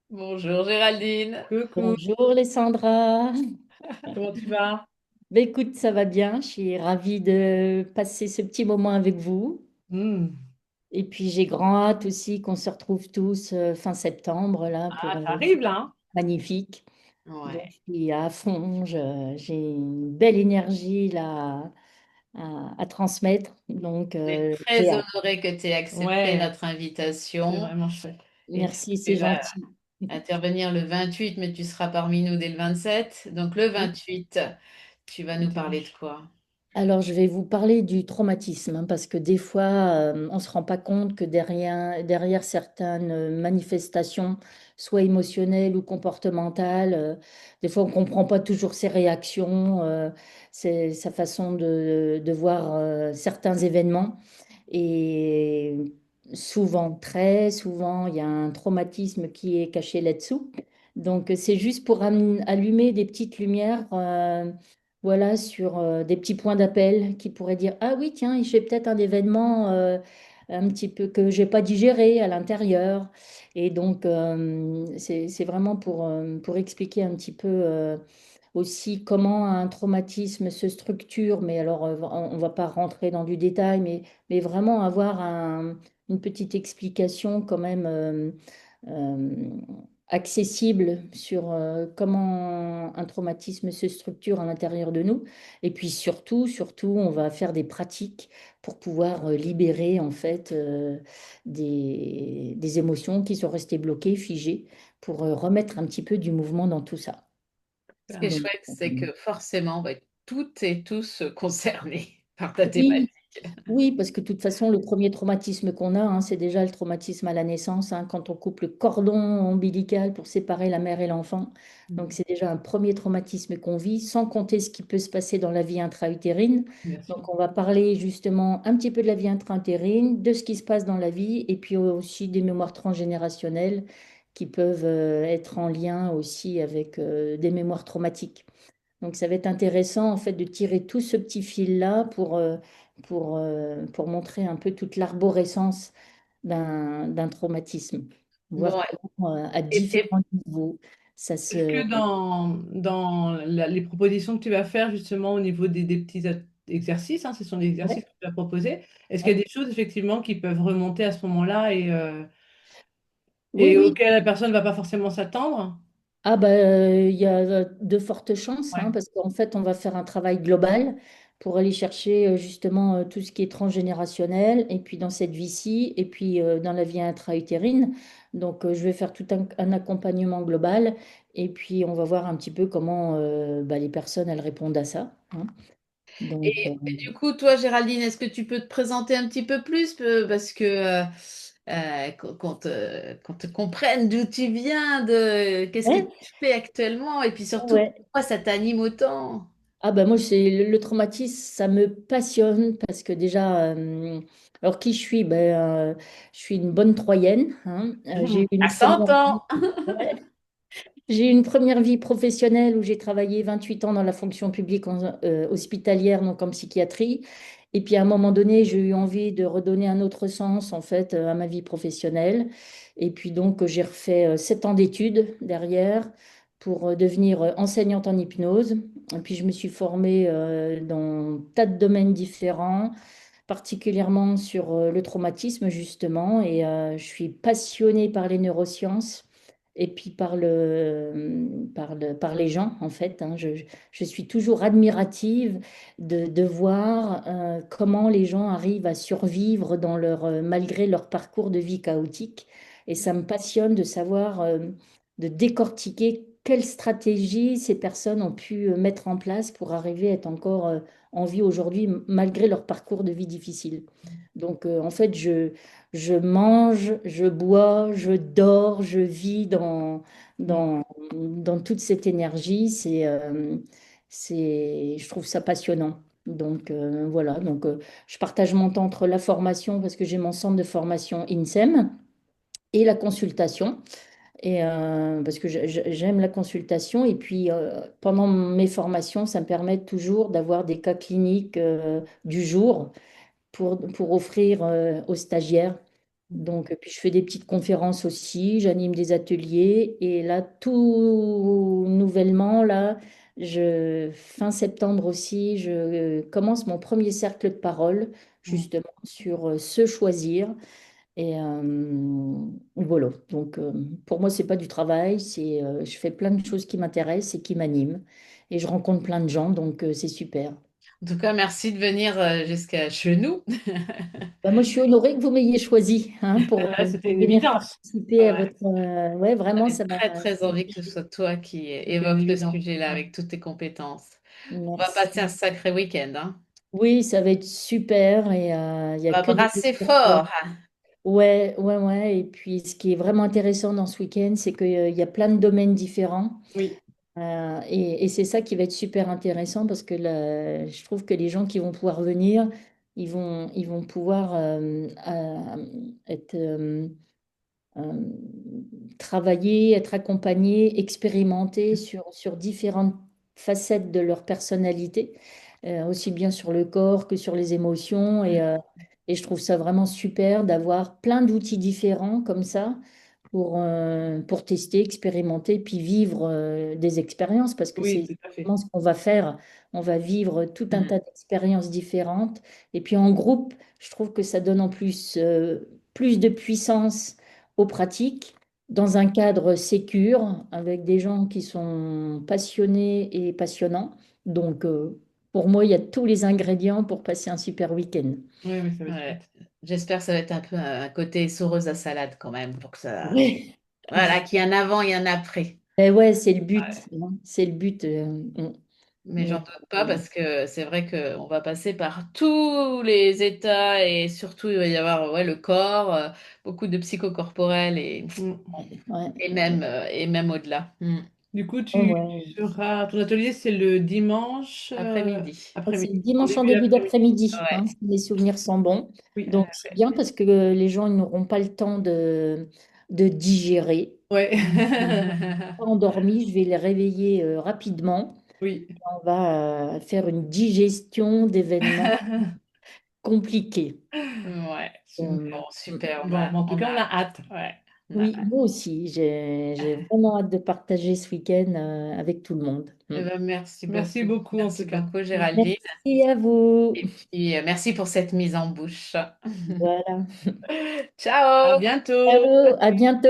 Bonjour Géraldine. Coucou. Bonjour Alessandra. Comment tu vas? Ben, écoute, ça va bien. Je suis ravie de passer ce petit moment avec vous. Hmm. Et puis j'ai grand hâte aussi qu'on se retrouve tous fin septembre là pour Ah, ça arrive là, hein? magnifique. Donc Ouais. je suis à fond. J'ai une belle énergie là à transmettre. Donc On est j'ai très hâte. honorés que tu aies accepté Ouais, notre c'est invitation. vraiment chouette. Et Merci, tu c'est vas gentil. intervenir le 28, mais tu seras parmi nous dès le 27. Donc le Oui. 28, tu vas nous parler de Dimanche. quoi? Alors, je vais vous parler du traumatisme, hein, parce que des fois, on ne se rend pas compte que derrière certaines manifestations, soit émotionnelles ou comportementales, des fois, on ne comprend pas toujours ses réactions, c'est sa façon de voir certains événements. Et souvent, très souvent, il y a un traumatisme qui est caché là-dessous. Donc, c'est juste pour allumer des petites lumières. Voilà, sur des petits points d'appel qui pourraient dire, ah oui, tiens, j'ai peut-être un événement un petit peu que j'ai pas digéré à l'intérieur. Et donc, c'est vraiment pour expliquer un petit peu aussi comment un traumatisme se structure. Mais alors, on va pas rentrer dans du détail, mais vraiment avoir une petite explication quand même. Euh, accessible sur comment un traumatisme se structure à l'intérieur de nous. Et puis surtout, on va faire des pratiques pour pouvoir libérer en fait des émotions qui sont restées bloquées, figées, pour remettre un petit peu du mouvement dans tout ça. Ce qui est Donc, chouette, c'est que forcément, on va être toutes et tous concernés par ta oui, thématique. oui, parce que de toute façon, le premier traumatisme qu'on a, hein, c'est déjà le traumatisme à la naissance, hein, quand on coupe le cordon ombilical pour séparer la mère et l'enfant. Donc, Mhm. c'est déjà un premier traumatisme qu'on vit, sans compter ce qui peut se passer dans la vie intra-utérine. Bien sûr. Donc, on va parler justement un petit peu de la vie intra-utérine, de ce qui se passe dans la vie, et puis aussi des mémoires transgénérationnelles qui peuvent être en lien aussi avec des mémoires traumatiques. Donc, ça va être intéressant en fait de tirer tout ce petit fil-là pour montrer un peu toute l'arborescence d'un traumatisme, voir Bon, comment à et différents niveaux ça Est-ce se... que dans les propositions que tu vas faire justement au niveau des petits exercices, hein, ce sont des exercices Ouais, que tu vas proposer, est-ce qu'il y ouais. a des choses effectivement qui peuvent remonter à ce moment-là Oui, et oui. auxquelles la personne ne va pas forcément s'attendre? Ah bah, il y a de fortes chances, hein, Ouais. parce qu'en fait, on va faire un travail global pour aller chercher justement tout ce qui est transgénérationnel, et puis dans cette vie-ci, et puis dans la vie intra-utérine. Donc, je vais faire tout un accompagnement global, et puis on va voir un petit peu comment bah, les personnes, elles répondent à ça, hein. Donc, Et du coup, toi, Géraldine, est-ce que tu peux te présenter un petit peu plus parce que qu'on te comprenne d'où tu viens, de qu'est-ce que ouais, tu fais actuellement, et puis surtout, ouais. pourquoi ça t'anime autant? Ah ben moi, c'est le traumatisme, ça me passionne parce que déjà, alors qui je suis? Je suis une bonne Troyenne, hein. J'ai eu une À première 100 vie, ans. ouais. J'ai eu une première vie professionnelle où j'ai travaillé 28 ans dans la fonction publique hospitalière, donc en psychiatrie. Et puis à un moment donné, j'ai eu envie de redonner un autre sens en fait à ma vie professionnelle. Et puis donc j'ai refait 7 ans d'études derrière pour devenir enseignante en hypnose. Et puis je me suis formée dans tas de domaines différents, particulièrement sur le traumatisme justement. Et je suis passionnée par les neurosciences et puis par les gens, en fait, hein. Je suis toujours admirative de voir comment les gens arrivent à survivre malgré leur parcours de vie chaotique. Et ça me passionne de savoir, de décortiquer quelles stratégies ces personnes ont pu mettre en place pour arriver à être encore en vie aujourd'hui, malgré leur parcours de vie difficile. Donc, en fait, je mange, je bois, je dors, je vis dans toute cette énergie. Je trouve ça passionnant. Donc voilà, donc je partage mon temps entre la formation, parce que j'ai mon centre de formation INSEM, et la consultation. Et parce que j'aime la consultation. Et puis pendant mes formations, ça me permet toujours d'avoir des cas cliniques du jour pour offrir aux stagiaires. Donc, puis je fais des petites conférences aussi, j'anime des ateliers. Et là, tout nouvellement, là, fin septembre aussi, je commence mon premier cercle de parole, Mm. justement, sur se choisir. Et voilà. Donc, pour moi, c'est pas du travail, je fais plein de choses qui m'intéressent et qui m'animent. Et je rencontre plein de gens, donc c'est super. En tout cas, merci de venir jusqu'à chez nous. Bah, moi, je suis honorée que vous m'ayez choisi, hein, C'était pour une venir évidence. participer à Ouais, votre. Ouais, vraiment, J'avais très très ça m'a envie que ce touchée. soit toi qui c'était une évoque le évidence. sujet là Ouais. avec toutes tes compétences. On va passer un Merci. sacré week-end, hein. Oui, ça va être super et il n'y a On va que des brasser choses à faire. fort. Ouais, ouais, ouais. Et puis, ce qui est vraiment intéressant dans ce week-end, c'est qu'il y a plein de domaines différents. Oui, Et c'est ça qui va être super intéressant parce que je trouve que les gens qui vont pouvoir venir, ils vont pouvoir être, euh, travailler, être accompagnés, expérimenter sur différentes facettes de leur personnalité, aussi bien sur le corps que sur les émotions. Et je trouve ça vraiment super d'avoir plein d'outils différents comme ça pour tester, expérimenter, puis vivre des expériences, parce que oui, c'est tout à fait. vraiment ce qu'on va faire. On va vivre tout un Mm. tas d'expériences différentes. Et puis en groupe, je trouve que ça donne en plus plus de puissance aux pratiques, dans un cadre sécure, avec des gens qui sont passionnés et passionnants. Donc, pour moi, il y a tous les ingrédients pour passer un super week-end. Oui, mais ça va être Ouais. chouette. J'espère que ça va être un peu un côté soureuse à salade quand même, pour que ça. Ouais. Voilà, qu'il y a un avant et un après. Et ouais, c'est le but, Ouais. hein. C'est le but. Mais j'en Mais doute pas parce que c'est vrai qu'on va passer par tous les états et surtout il va y avoir ouais, le corps, beaucoup de psychocorporel Mm. ouais, et même au-delà. Mm. Du coup, ouais, tu ouais. seras. Ton atelier, c'est le dimanche Après-midi. C'est après-midi, en dimanche en début début d'après-midi. d'après-midi, Ouais. hein, si mes souvenirs sont bons. Oui, Donc c'est bien parce que les gens ils n'auront pas le temps de digérer. ouais. Ils ne seront pas endormis, je vais les réveiller rapidement. Oui. On va faire une digestion d'événements compliqués. Ouais. Super. Bon, super. Bon, mais en tout On cas, on a a, hâte. ouais, on a Oui, moi aussi, j'ai vraiment hâte de partager ce week-end avec tout le monde. Eh ben, merci Merci beaucoup. beaucoup, en tout Merci cas. beaucoup, Mm. Géraldine. Merci à vous. Et puis, merci pour cette mise en bouche. Voilà. À Ciao! bientôt. Ciao, à bientôt.